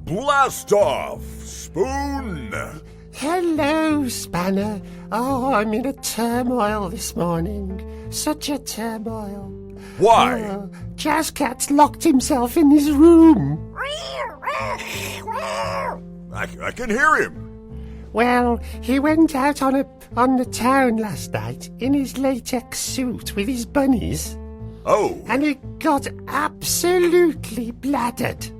Blast off, Spoon! Hello, Spanner. Oh, I'm in a turmoil this morning. Such a turmoil. Why? Jazzcat's locked himself in his room. I can hear him. Well, he went out on the town last night in his latex suit with his bunnies. Oh. And he got absolutely bladdered.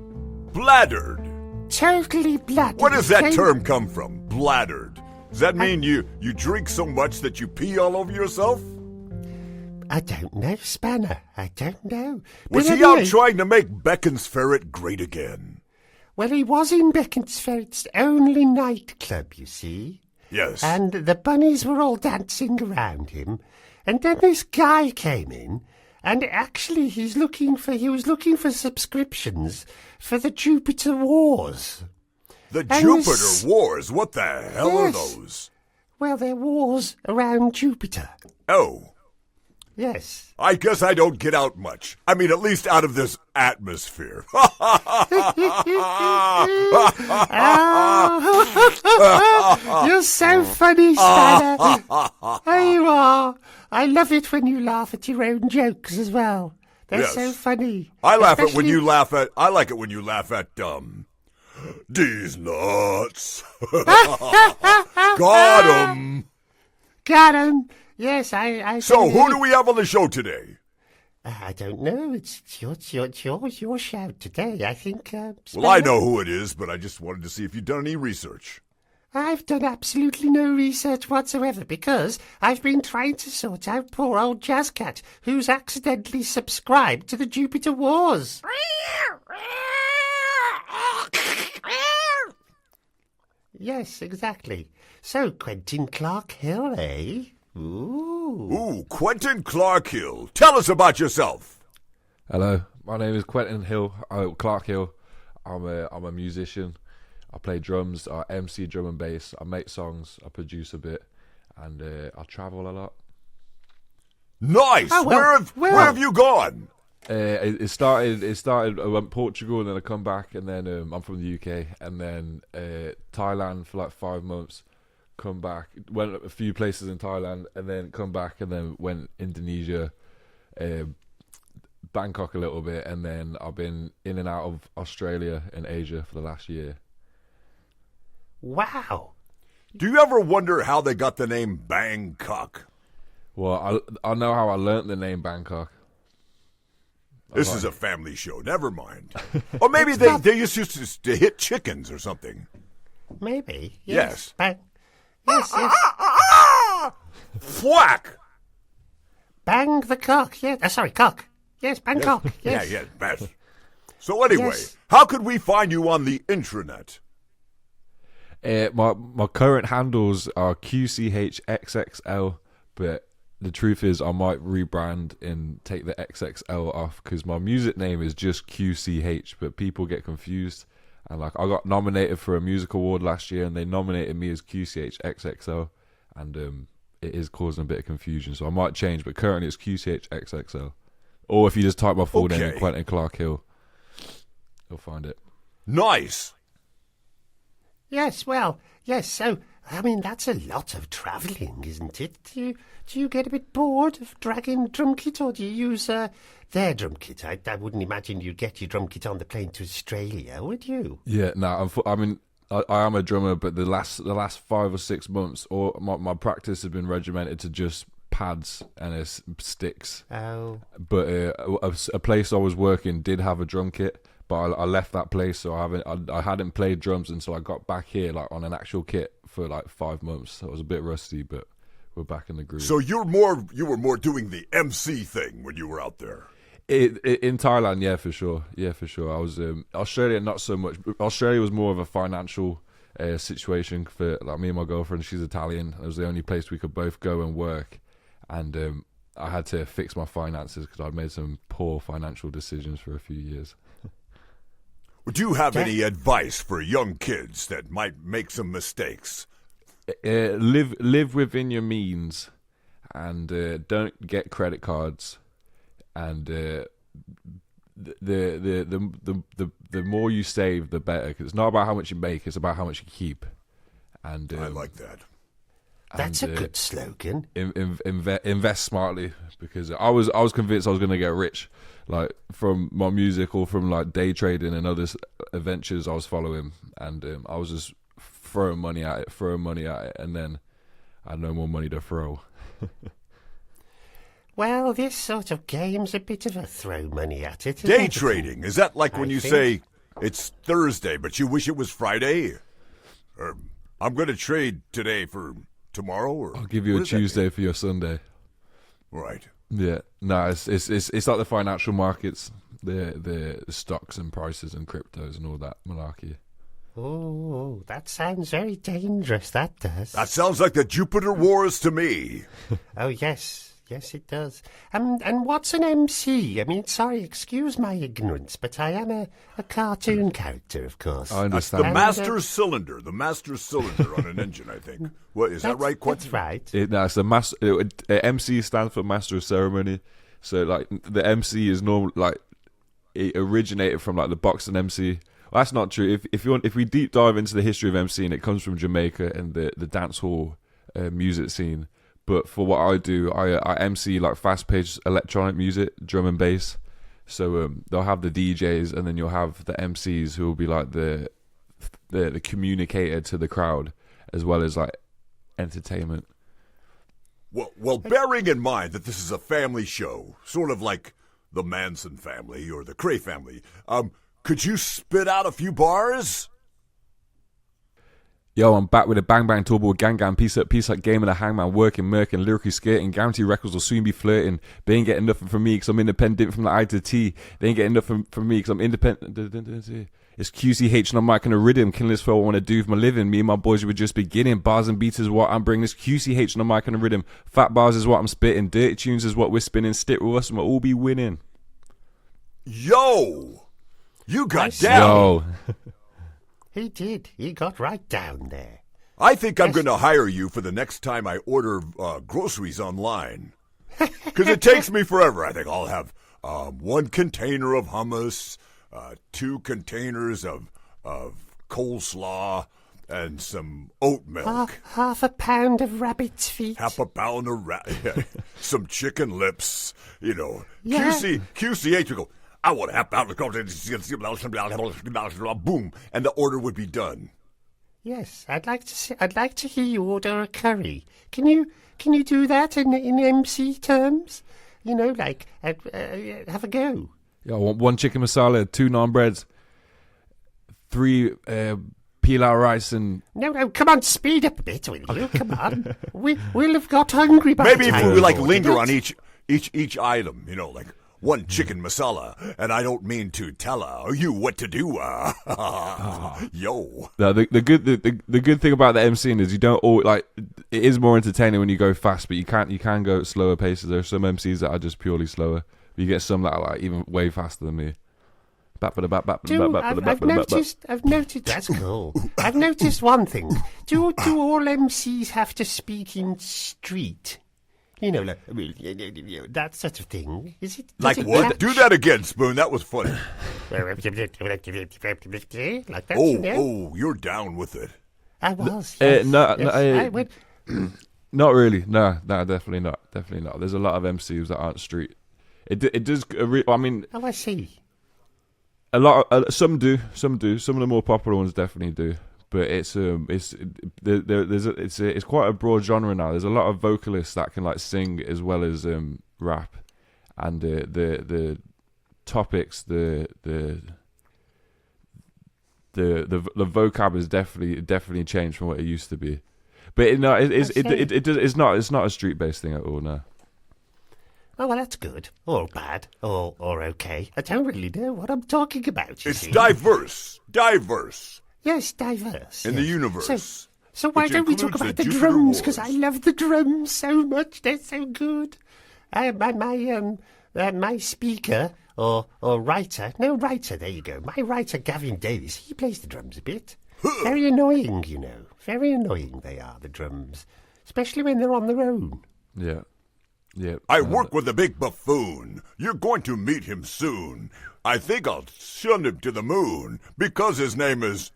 Bladdered? Totally bladdered. Where does that term come from? Bladdered. Does that mean you drink so much that you pee all over yourself? I don't know, Spanner. I don't know. Was he out trying to make Beckon's Ferret great again? Well, he was in Beckon's Ferret's only nightclub, you see. Yes. And the bunnies were all dancing around him. And then this guy came in, and actually he was looking for subscriptions for the Jupiter Wars. The Jupiter Wars? What the hell are those? Well, they're wars around Jupiter. Oh. Yes. I guess I don't get out much. I mean, at least out of this atmosphere. You're so funny, Spanner. There you are. I love it when you laugh at your own jokes as well. They're so funny. I like it when you laugh at these nuts. Got 'em. Got 'em. Yes, I. So, who do we have on the show today? I don't know. It's your shout today. I think. Well, I know who it is, but I just wanted to see if you'd done any research. I've done absolutely no research whatsoever because I've been trying to sort out poor old Jazzcat, who's accidentally subscribed to the Jupiter Wars. Yes, exactly. So, Quentin Clarke Hill, eh? Ooh, Quentin Clarke Hill. Tell us about yourself. Hello, my name is Quentin Clarke Hill. I'm a musician. I play drums. I MC drum and bass. I make songs. I produce a bit, and I travel a lot. Nice. Oh, well, where have you gone? It started. I went Portugal, and then I come back, and then I'm from the UK, and then Thailand for like 5 months. Come back, went a few places in Thailand, and then come back, and then went Indonesia, Bangkok a little bit, and then I've been in and out of Australia and Asia for the last year. Wow. Do you ever wonder how they got the name Bangkok? Well, I know how I learnt the name Bangkok. This is a family show. Never mind. Or maybe they used to hit chickens or something. Maybe. Yes. Yes. Thwack! Bang the cock. Yeah. Sorry, cock. Yes, Bangkok. Yes. Yeah, best. So anyway, Yes. how could we find you on the intranet? My current handles are QCHXXL, but the truth is I might rebrand and take the XXL off because my music name is just QCH, but people get confused. And like I got nominated for a music award last year, and they nominated me as QCHXXL, and it is causing a bit of confusion. So I might change, but currently it's QCHXXL. Or if you just type my full name in, Quentin Clarke Hill, you'll find it. Nice. Yes. Well. Yes. So I mean, that's a lot of travelling, isn't it? Do you get a bit bored of dragging drum kit, or do you use their drum kit? I wouldn't imagine you'd get your drum kit on the plane to Australia, would you? Yeah, no. I mean, I am a drummer, but the last 5 or 6 months, or my practice has been regimented to just pads and sticks. Oh. But a place I was working did have a drum kit, but I left that place, so I hadn't played drums until I got back here, like on an actual kit for like 5 months. So I was a bit rusty, but we're back in the groove. So you were more doing the MC thing when you were out there. In Thailand, yeah, for sure. I was Australia, not so much. Australia was more of a financial situation for like me and my girlfriend. She's Italian. It was the only place we could both go and work, and I had to fix my finances because I'd made some poor financial decisions for a few years. Would you have any advice for young kids that might make some mistakes? Live within your means, and don't get credit cards, and the more you save, the better. Because it's not about how much you make; it's about how much you keep. And I like that. That's a good slogan. Invest smartly, because I was convinced I was going to get rich, like from my music or from like day trading and other adventures I was following, and I was just throwing money at it, and then I had no more money to throw. Well, this sort of game's a bit of a throw money at it. Day trading, is that like when I you think. say it's Thursday, but you wish it was Friday? Or I'm going to trade today for tomorrow? Or I'll give you what a does that mean? Tuesday for your Sunday. Right. Yeah, no, it's like the financial markets, the stocks and prices and cryptos and all that malarkey. Oh, that sounds very dangerous, that does. That sounds like the Jupiter Wars to me. Oh, yes. Yes, it does. And what's an MC? I mean, sorry, excuse my ignorance, but I am a cartoon character, of course. I That's understand. the master cylinder. The master cylinder on an engine, I think. What is that right, Quentin? That's right. It's the MC stands for Master of Ceremony. So like the MC is normal, like it originated from like the boxing MC. Well, that's not true. If we deep dive into the history of MCing, it comes from Jamaica and the dance hall music scene. But for what I do, I MC like fast-paced electronic music, drum and bass. So they'll have the DJs, and then you'll have the MCs who will be like the communicator to the crowd, as well as like entertainment. Well, bearing in mind that this is a family show, sort of like the Manson family or the Cray family, could you spit out a few bars? Yo, I'm back with a bang bang turbo gang gang, piece up game and a hangman, working, murking, lyrically skirting, guarantee records will soon be flirting. They ain't getting nothing from me because I'm independent from the I to T. They ain't getting nothing from me because I'm independent. It's QCH and I'm mic and a rhythm, killing this for what I want to do for my living. Me and my boys were just beginning. Bars and beats is what I'm bringing. This QCH and I'm mic and a rhythm. Fat bars is what I'm spitting. Dirty tunes is what we're spinning. Stick with us and we'll all be winning. Yo! You got see. down! Yo. He did. He got right down there. I think I'm Yes. going to hire you for the next time I order groceries online. Because it takes me forever. I think I'll have 1 container of hummus, 2 containers of coleslaw, and some oat milk. Half a pound of rabbit's feet. Half a pound of some chicken lips, Yeah. QCH would go, I want a half pound of boom, and the order would be done. Yes, I'd like to hear you order a curry. Can you do that in MC terms? You know, like have a go. Yo, I want 1 chicken masala, 2 naan breads, 3 pilau rice, and No, come on, speed up a bit, will you? Come on, we'll have got hungry by Maybe the if time we we've like ordered linger it. on each item, like 1 chicken masala, and I don't mean to tell you what to do. Yo. no, the good thing about the MCing is you don't always, like, it is more entertaining when you go fast, but you can go at slower paces. There are some MCs that are just purely slower. You get some that are like even way faster than me. I've noticed. That's cool. I've noticed one thing. Do all MCs have to speak in street? You know, like that sort of thing. Is it Like does it what? catch- Do that again, Spoon. That was funny. like that? you know? Oh, you're down with it. I was. Yes, no, yes, no, I went. not really. No, definitely not. There's a lot of MCs that aren't street. It does. I mean, Oh, I see. a lot. Some do. Some of the more popular ones definitely do. But it's quite a broad genre now. There's a lot of vocalists that can like sing as well as rap, and the topics, the vocab has definitely changed from what it used to be. But it's not a street based thing at all. No. Oh, well, that's good. Or bad. Or okay. I don't really know what I'm talking about, you It's see. diverse. Yes, diverse. In yes. the universe, So why which don't we talk includes about the the Jupiter drums? Because Wars. I love the drums so much. They're so good. My speaker or writer. No, writer, there you go. My writer, Gavin Davis, he plays the drums a bit. Very annoying, you know. Very annoying they are, the drums. Especially when they're on their own. Yeah. Yeah. I work with a big buffoon. You're going to meet him soon. I think I'll send him to the moon because his name is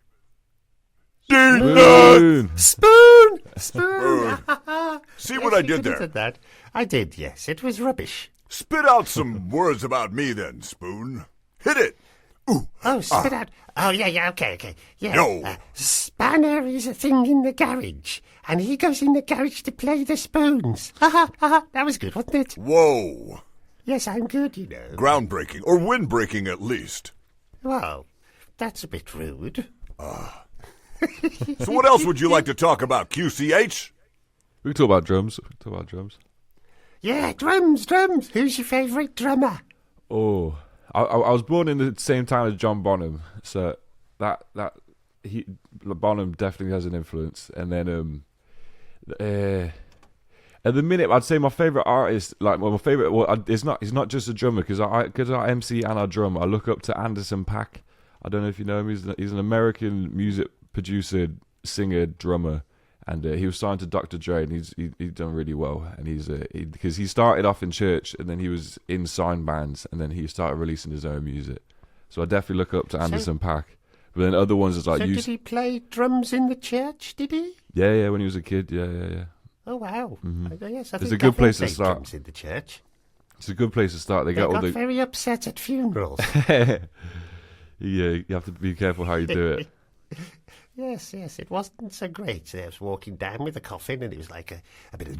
Spoon. Spoon! Spoon! See what I did there? That. I did, yes. It was rubbish. Spit out some words about me then, Spoon. Hit it. Ooh. Oh, spit out. Oh, yeah, okay. Yeah. No. Spanner is a thing in the garage, and he goes in the garage to play the spoons. That was good, wasn't it? Whoa. Yes, I'm good, you know. Groundbreaking, or windbreaking at least. Well, that's a bit rude. So what else would you like to talk about, QCH? We can talk about drums. Yeah, drums. Who's your favourite drummer? Oh, I was born in the same time as John Bonham, so Bonham definitely has an influence. And then at the minute, I'd say my favorite artist, he's not just a drummer because I MC and I drum. I look up to Anderson .Paak. I don't know if you know him. He's an American music producer, singer, drummer. And he was signed to Dr. Dre, and he's done really well. And because he started off in church, and then he was in signed bands, and then he started releasing his own music. So I definitely look up to Anderson .Paak. But then other ones is like. So did he play drums in the church? Did he? Yeah, when he was a kid. Yeah. Oh wow! Mm-hmm. Yes, it's a good place to start. Drums in the church. It's a good place to start. They got very upset at funerals. Yeah, you have to be careful how you do it. Yes, it wasn't so great. I was walking down with a coffin, and it was like a bit of.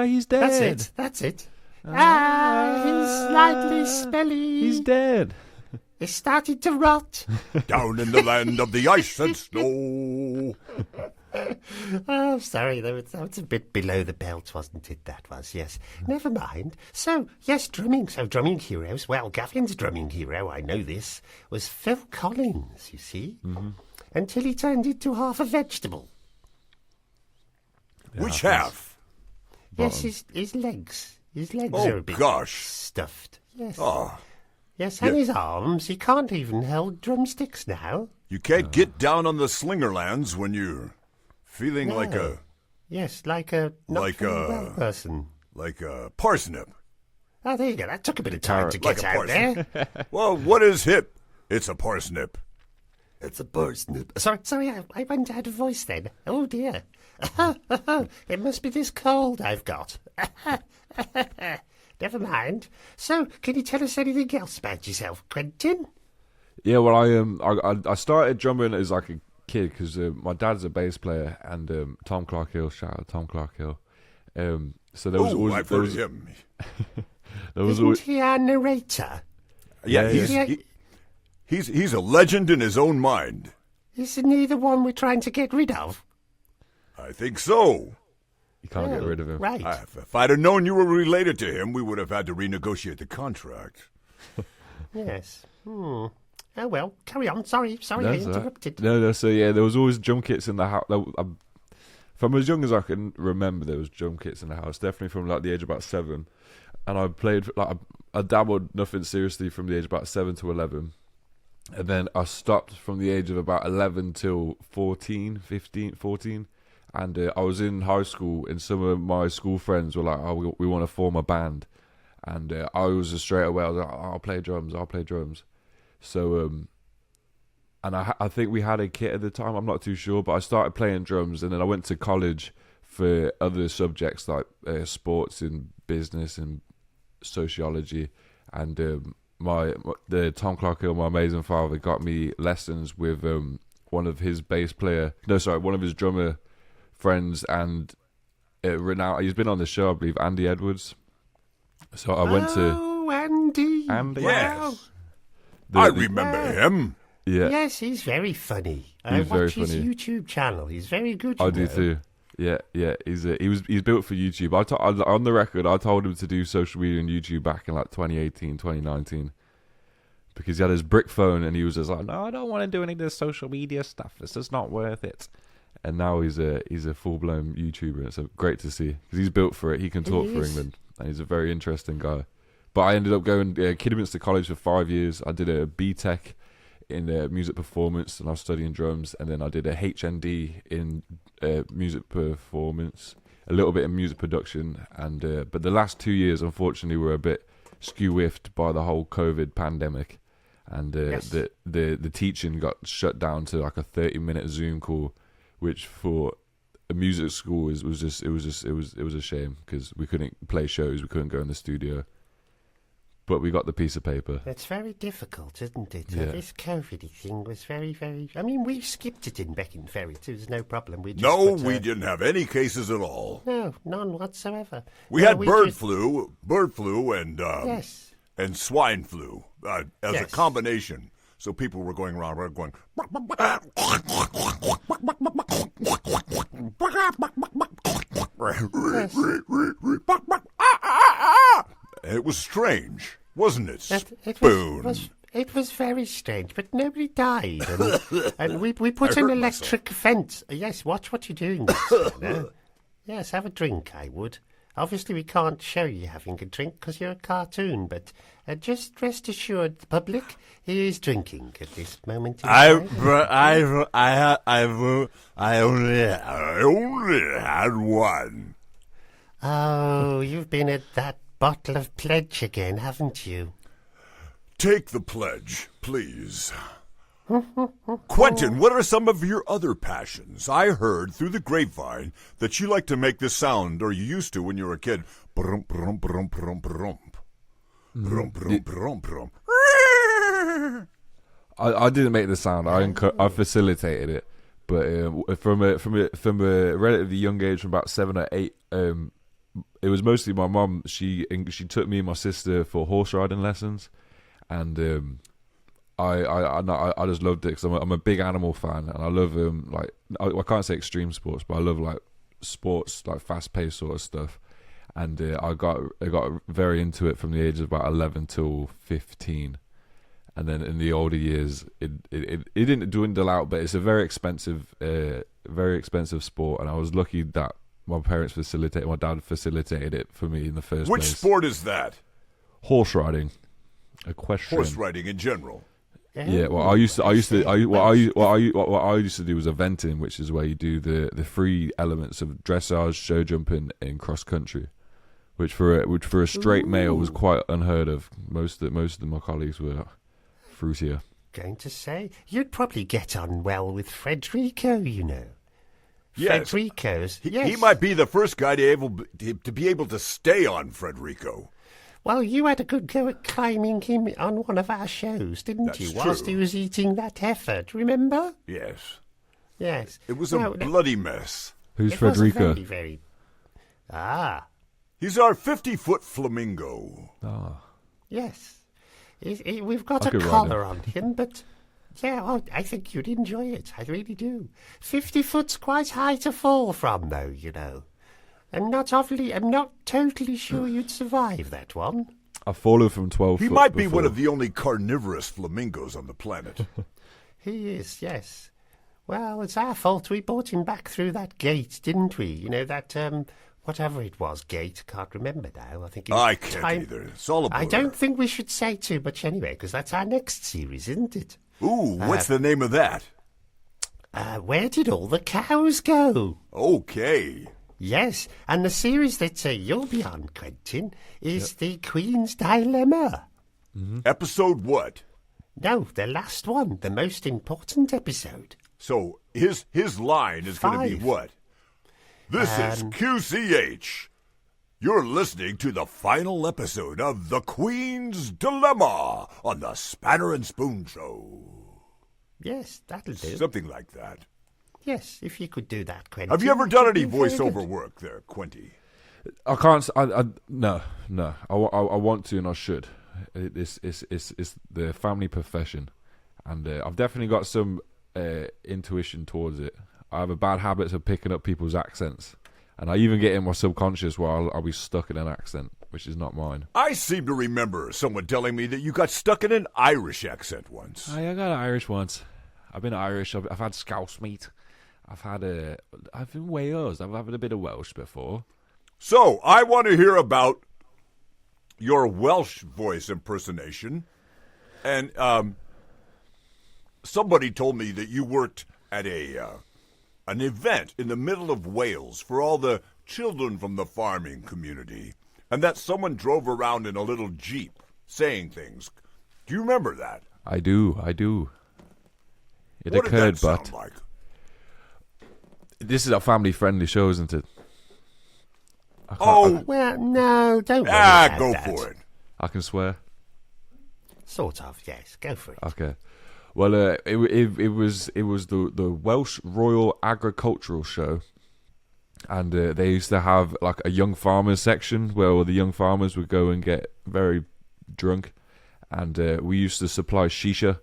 He's dead. That's it. He's slightly smelly. He's dead. It started to rot. Down in the land of the ice and snow. Oh, sorry, that was a bit below the belt, wasn't it? That was, yes. Never mind. So, yes, drumming. So, drumming heroes. Well, Gavin's drumming hero, I know this, was Phil Collins, you see. Mm-hmm. Until he turned into half a vegetable. Yeah, which half? Yes, his legs. His legs are a bit stuffed. Yes. Oh. Yes, and his arms. He can't even hold drumsticks now. You can't get down on the Slingerlands when you're feeling like a... Yes, like a well person. Like a parsnip. Oh, there you go. That took a bit of time to get out there. Well, what is hip? It's a parsnip. It's a parsnip. Sorry, I went out of voice then. Oh, dear. It must be this cold I've got. Never mind. So, can you tell us anything else about yourself, Quentin? Yeah, well, I started drumming as like a kid because my dad's a bass player, and Tom Clarke Hill, shout out Tom Clarke Hill. So there was always, I've heard of him. Isn't he a narrator? Yeah, he's a legend in his own mind. Isn't he the one we're trying to get rid of? I think so. You can't get rid of him. Right. If I'd have known you were related to him, we would have had to renegotiate the contract. Yes. Oh, well, carry on. Sorry, I interrupted. No, so yeah, there was always drum kits in the house. From as young as I can remember, there was drum kits in the house, definitely from like the age of about 7. And I played, I dabbled nothing seriously from the age of about 7 to 11. And then I stopped from the age of about 11 till 14. And I was in high school, and some of my school friends were like, "Oh, we want to form a band," and I was just straight away. I was like, "I'll play drums." So, and I think we had a kit at the time. I'm not too sure, but I started playing drums, and then I went to college for other subjects like sports and business and sociology, and the Tom Clarke Hill, my amazing father, got me lessons with one of his drummer friends, and renowned. He's been on the show, I believe, Andy Edwards. So I went to Andy. Yes, I remember him. Yeah. Yes, he's very funny. I watch his YouTube channel. He's very good. I do too. Yeah. He's built for YouTube. On the record, I told him to do social media and YouTube back in like 2018, 2019. Because he had his brick phone, and he was just like, "No, I don't want to do any of this social media stuff. It's just not worth it." And now he's a full blown YouTuber. It's great to see because he's built for it. He can talk for England, and he's a very interesting guy. But I ended up going Kidderminster College for 5 years. I did a BTEC in music performance, and I was studying drums. And then I did a HND in music performance a little bit in music production, and but the last 2 years, unfortunately, were a bit skew-whiffed by the whole COVID pandemic, and the teaching got shut down to like a 30-minute Zoom call, which for a music school was a shame because we couldn't play shows, we couldn't go in the studio. But we got the piece of paper. It's very difficult, isn't it? Yeah. This COVID thing was very, very... I mean, we skipped it in Beck and Ferry. There was no problem. We didn't have any cases at all. No, none whatsoever. We had bird flu, and yes. and swine flu as a combination. So people were going around going... It was strange, wasn't it, Spoon? It was very strange, but nobody died. And we put an electric fence. Yes, watch what you're doing. No? Yes, have a drink, I would. Obviously, we can't show you having a drink because you're a cartoon, but just rest assured, the public, he is drinking at this moment in time. I only had one. Oh, you've been at that bottle of pledge again, haven't you? Take the pledge, please. Quentin, what are some of your other passions? I heard through the grapevine that you like to make this sound, or you used to when you were a kid. Brum, brum, brum, brum, brum. Brum, brum, brum, brum. I didn't make the sound. I facilitated it, but from a relatively young age, from about 7 or 8, it was mostly my mum. She took me and my sister for horse riding lessons, and I just loved it because I'm a big animal fan, and I love I can't say extreme sports, but I love like sports like fast paced sort of stuff, and I got very into it from the age of about 11 till 15, and then in the older years it didn't dwindle out, but it's a very expensive sport, and I was lucky that my dad facilitated it for me in the first place. Which sport is that? Horse riding, equestrian. Horse riding in general. Yeah, well, what I used to do was eventing, which is where you do the three elements of dressage, show jumping, and cross country, which for a straight male was quite unheard of. Most of my colleagues were fruitier. Going to say you'd probably get on well with Federico, you know. Yes. Federico's. He might be the first guy to be able to stay on Federico. Well, you had a good go at climbing him on one of our shows, didn't you? Whilst he was eating that heifer, do you remember? Yes. Yes. It was a bloody mess. Who's Federico? Very, very... Ah. He's our 50-foot flamingo. Ah. Yes. We've got a collar on him, but... Yeah, I think you'd enjoy it. I really do. 50 foot's quite high to fall from, though, you know. I'm not totally sure you'd survive that one. I've fallen from 12 He foot might be before. one of the only carnivorous flamingos on the planet. He is, yes. Well, it's our fault we brought him back through that gate, didn't we? You know, that, whatever it was, gate. Can't remember now. I can't either. It's all a blur. I don't think we should say too much anyway, because that's our next series, isn't it? Ooh, what's the name of that? Where did all the cows go? Okay. Yes, and the series that you'll be on, Quentin, is The Queen's Dilemma. Mm-hmm. Episode what? No, the last one, the most important episode. So his line is going to be what? This is QCH. You're listening to the final episode of The Queen's Dilemma on the Spanner and Spoon Show. Yes, that'll do. Something like that. Yes, if you could do that, Quentin. Have you ever done any voiceover work there, Quenty? I can't. No. I want to and I should. It's the family profession, and I've definitely got some intuition towards it. I have a bad habit of picking up people's accents, and I even get in my subconscious where I'll be stuck in an accent, which is not mine. I seem to remember someone telling me that you got stuck in an Irish accent once. I got Irish once. I've been Irish. I've had Scouse meat. I've been Wales. I've had a bit of Welsh before. So I want to hear about your Welsh voice impersonation, and somebody told me that you worked at an event in the middle of Wales for all the children from the farming community, and that someone drove around in a little Jeep saying things. Do you remember that? I do. It What occurred, did that but sound like? this is a family-friendly show, isn't it? Oh, Well, no, don't worry about go that. for it. I can swear. Sort of, yes. Go for it. Okay. Well, it was the Welsh Royal Agricultural Show, and they used to have like a young farmers section where all the young farmers would go and get very drunk, and we used to supply shisha.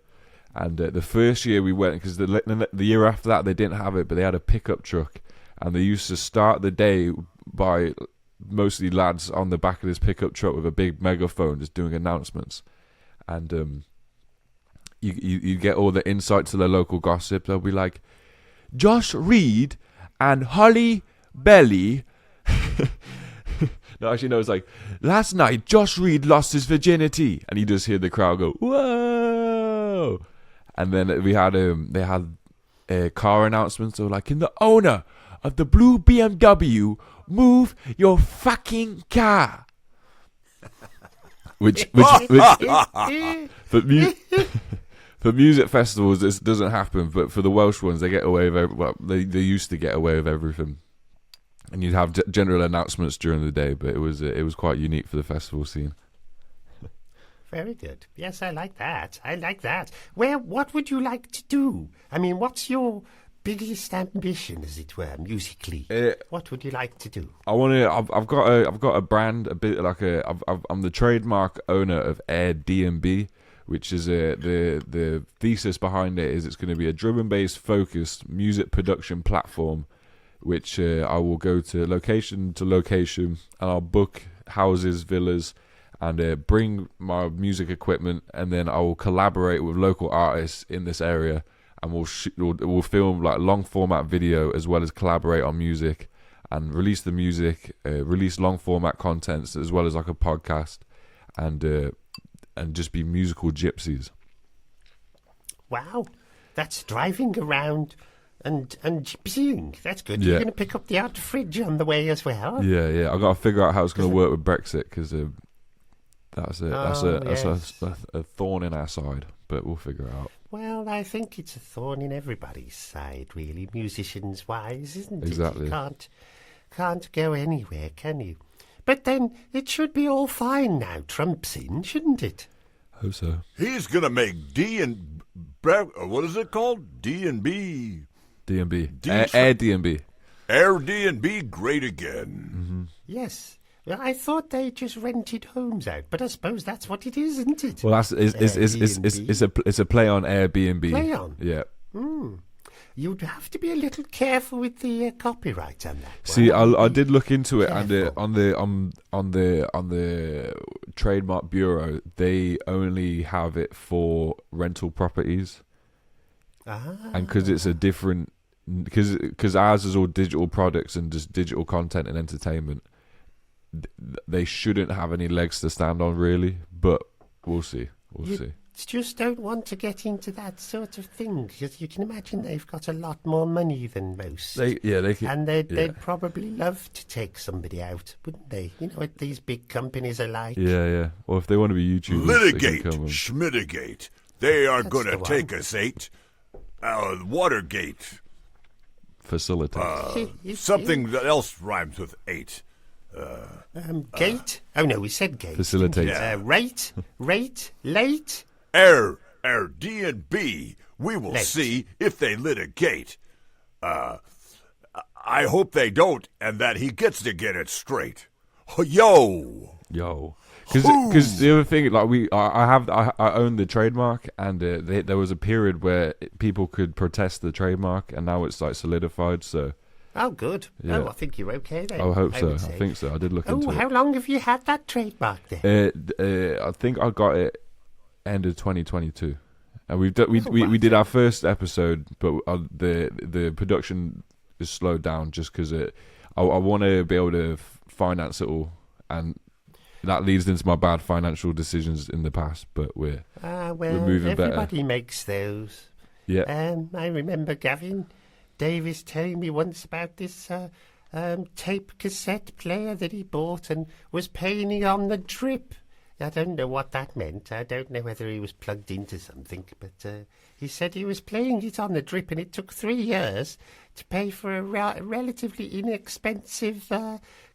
And the first year we went, because the year after that they didn't have it, but they had a pickup truck, and they used to start the day by mostly lads on the back of this pickup truck with a big megaphone just doing announcements, and you get all the insight to the local gossip. They'll be like, Josh Reed and Holly Belly. No, actually, no, it's like, last night Josh Reed lost his virginity, and you just hear the crowd go, whoa. And then they had car announcements. So like, can the owner of the blue BMW move your fucking car? which for music festivals this doesn't happen, but for the Welsh ones they get away with they used to get away with everything. And you'd have general announcements during the day, but it was quite unique for the festival scene. Very good. Yes, I like that. Well, what would you like to do? I mean, what's your biggest ambition, as it were, musically? What would you like to do? I've got a brand, a bit like I'm the trademark owner of Air DNB, which is the thesis behind it is it's going to be a drum and bass focused music production platform, which I will go to location, and I'll book houses, villas, and bring my music equipment, and then I will collaborate with local artists in this area, and we'll film like long format video as well as collaborate on music, and release the music, release long format contents as well as like a podcast, and just be musical gypsies. Wow, that's driving around and gypsying. That's good. Yeah. You're going to pick up the odd fridge on the way as well. Yeah. I've got to figure out how it's going to work with Brexit, because that's a thorn in our side, but we'll figure it out. Well, I think it's a thorn in everybody's side, really, musicians-wise, isn't it? Exactly. You can't go anywhere, can you? But then it should be all fine now. Trump's in, shouldn't it? Hope so. He's gonna make what is it called? DNB. DNB. Air DNB. Air DNB great again. Mm-hmm. Yes. Well, I thought they just rented homes out, but I suppose that's what it is, isn't it? Well, it's a play on Airbnb. Play on? Yeah. You'd have to be a little careful with the copyright on that. See, Well, I did look into it, careful. and on the trademark bureau, they only have it for rental properties, and because it's a different, because ours is all digital products and just digital content and entertainment, they shouldn't have any legs to stand on, really. But we'll see. You just don't want to get into that sort of thing, because you can imagine they've got a lot more money than most. They can, and they'd probably love to take somebody out, wouldn't they? You know what these big companies are like. Yeah. Well, if they want to be YouTubers, Litigate, they can come and... Schmitigate. They are That's going the to one. take us eight. Watergate. facilitate. Something that else rhymes with eight. Gate? Oh, no, we said gate. Facilitate. Yeah. Rate, late. Air DNB. We will Late. see if they litigate. I hope they don't, and that he gets to get it straight. Yo. Because the other thing, like I own the trademark, and there was a period where people could protest the trademark, and now it's like solidified. So Oh, good. Yeah. Oh, I think you're okay then. I hope so. would I say. think so. I did look into Oh, how long have you had that trademark then? it. I think I got it end of 2022, and we did our first episode, but the production is slowed down just because I want to be able to finance it all, and that leads into my bad financial decisions in the past. But we're moving better. Everybody makes those. Yeah. I remember Gavin Davis telling me once about this tape cassette player that he bought and was painting on the drip. I don't know what that meant. I don't know whether he was plugged into something, but he said he was playing it on the drip, and it took 3 years to pay for a relatively inexpensive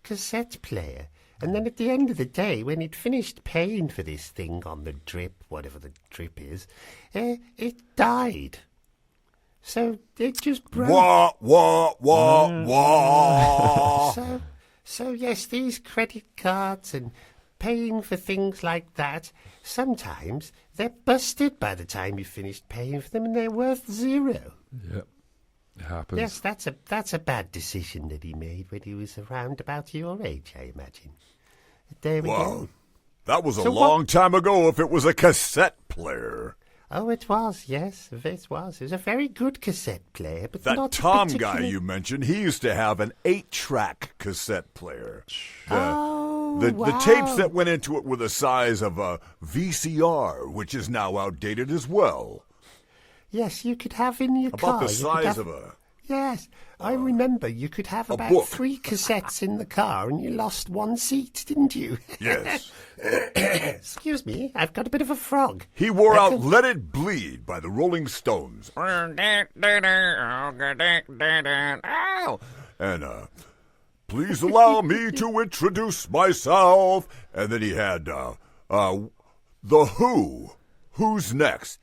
cassette player. And then at the end of the day, when he'd finished paying for this thing on the drip, whatever the drip is, it died. So it just broke. Wah, wah, wah, wah. So yes, these credit cards and paying for things like that, sometimes they're busted by the time you've finished paying for them, and they're worth zero. Yep. It happens. Yes, that's a bad decision that he made when he was around about your age, I imagine. There we go. That was a So long time ago if it was a cassette player. Oh, it was, yes, it was. It was a very good cassette player, but That not Tom particularly... guy you mentioned, he used to have an 8-track cassette player. The tapes that went into it were the size of a VCR, which is now outdated as well. Yes, you could have in your car... About the size of a... Yes, I remember you could have about book. 3 cassettes in the car and you lost 1 seat, didn't you? Yes. Excuse me, I've got a bit of a frog. He wore out Let It Bleed by the Rolling Stones. And, please allow me to introduce myself. And then he had, The Who. Who's next?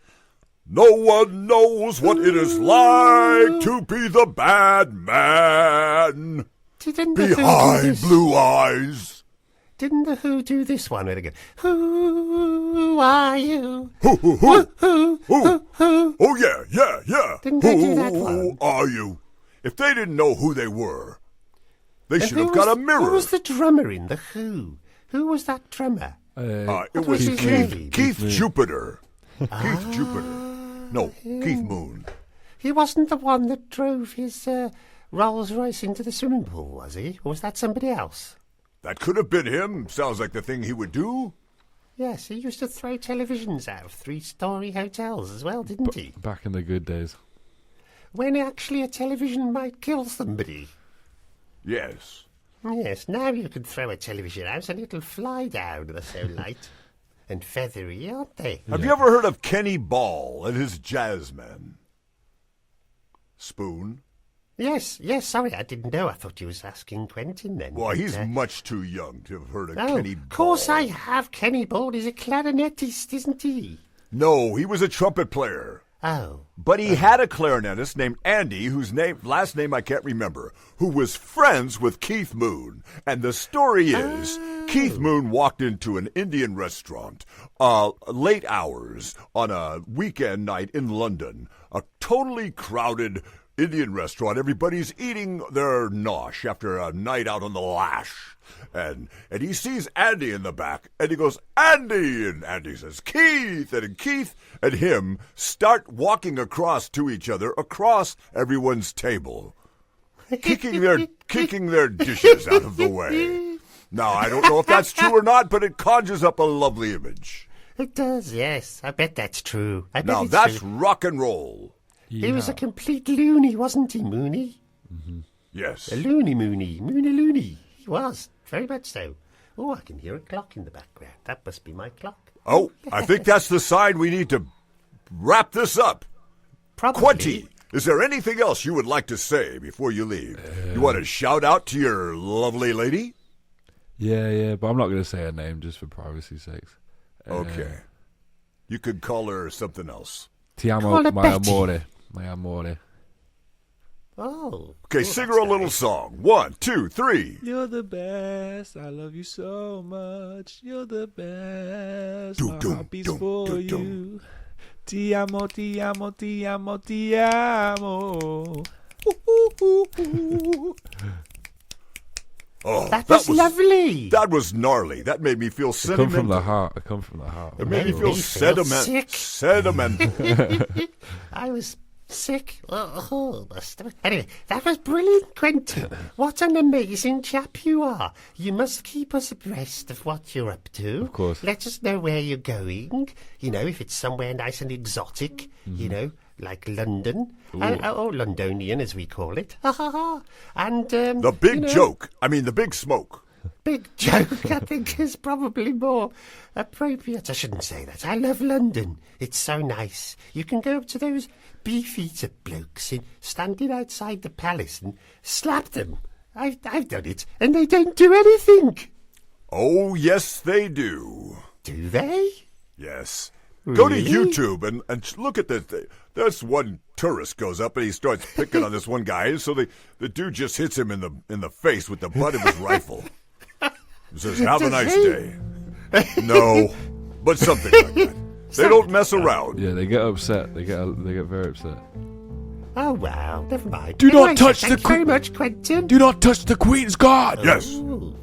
No one knows what it is like to be the bad man Didn't the Who do behind this? blue eyes. Didn't the Who do this one? Where they go, who are you? Who? Who? Oh, yeah. Didn't they do that Who one? are you? If they didn't know who they were, they And should who have got was- a mirror. Who was the drummer in the Who? Who was that drummer? It What was was his name? Keith Jupiter. Keith Jupiter. No, Keith Moon. He wasn't the one that drove his Rolls Royce into the swimming pool, was he? Or was that somebody else? That could have been him. Sounds like the thing he would do. Yes, he used to throw televisions out of 3-story hotels as well, didn't he? Back in the good days. When actually a television might kill somebody. Yes. Yes, now you can throw a television out and it'll fly down. They're so light and feathery, aren't they? Have you ever heard of Kenny Ball and his Jazzmen? Spoon? Yes, sorry, I didn't know. I thought you was asking Quentin then. Well, But, he's much too young to have heard of Oh, Kenny Ball. of course I have. Kenny Ball. He's a clarinetist, isn't he? No, he was a trumpet player. Oh. But he had a clarinetist named Andy, whose last name I can't remember, who was friends with Keith Moon. And the story is, Keith Moon walked into an Indian restaurant, late hours on a weekend night in London, a totally crowded Indian restaurant. Everybody's eating their nosh after a night out on the lash. And he sees Andy in the back, and he goes, Andy! And Andy says, Keith! And Keith and him start walking across to each other, across everyone's table, kicking their dishes out of the way. Now, I don't know if that's true or not, but it conjures up a lovely image. It does, yes. I bet that's true. I bet Now, it's that's true. rock and roll. He was a complete loony, wasn't he, Mooney? Yes. A loony Mooney. Mooney. He was. Very much so. Oh, I can hear a clock in the background. That must be my clock. Oh, I think that's the sign we need to wrap this up. Probably. Quenty, is there anything else you would like to say before you leave? You want to shout out to your lovely lady? Yeah, but I'm not going to say her name just for privacy's sakes. Okay. You could call her something else. Ti amo, Call her my Betty. amore. My amore. Oh. Okay, sing her a little song. 1, 2, 3. You're the best. I love you so much. You're the best. My heart beats for you. Ti amo, ti amo, ti amo, ti amo. Oh, That was lovely. That was gnarly. That made me feel I come sentimental. from the heart. I come from the heart. It made me Made feel me feel sick. sentimental. I was sick. Anyway, that was brilliant, Quentin. What an amazing chap you are. You must keep us abreast of what you're up to. Of course. Let us know where you're going. You know, if it's somewhere nice and exotic, you know, like London, or Londonian as we call it. Ha ha ha! And The big joke. I mean, the big smoke. big joke, I think, is probably more appropriate. I shouldn't say that. I love London. It's so nice. You can go up to those beefeater blokes standing outside the palace and slap them. I've done it, and they don't do anything. Oh, yes, they do. Do they? Yes. Go to Really? YouTube and look at this. This one tourist goes up and he starts picking on this one guy. So the dude just hits him in the face with the butt of his rifle. He says, "Have a Does nice he? day." No, but something like that. They don't mess around. Yeah, they get upset. They get very upset. Oh, wow. Never mind. Do not Anyway, touch thank the you very much, Quentin. Do not touch the Queen's guard. Yes. Ooh.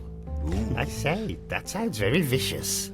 I say, that sounds very vicious.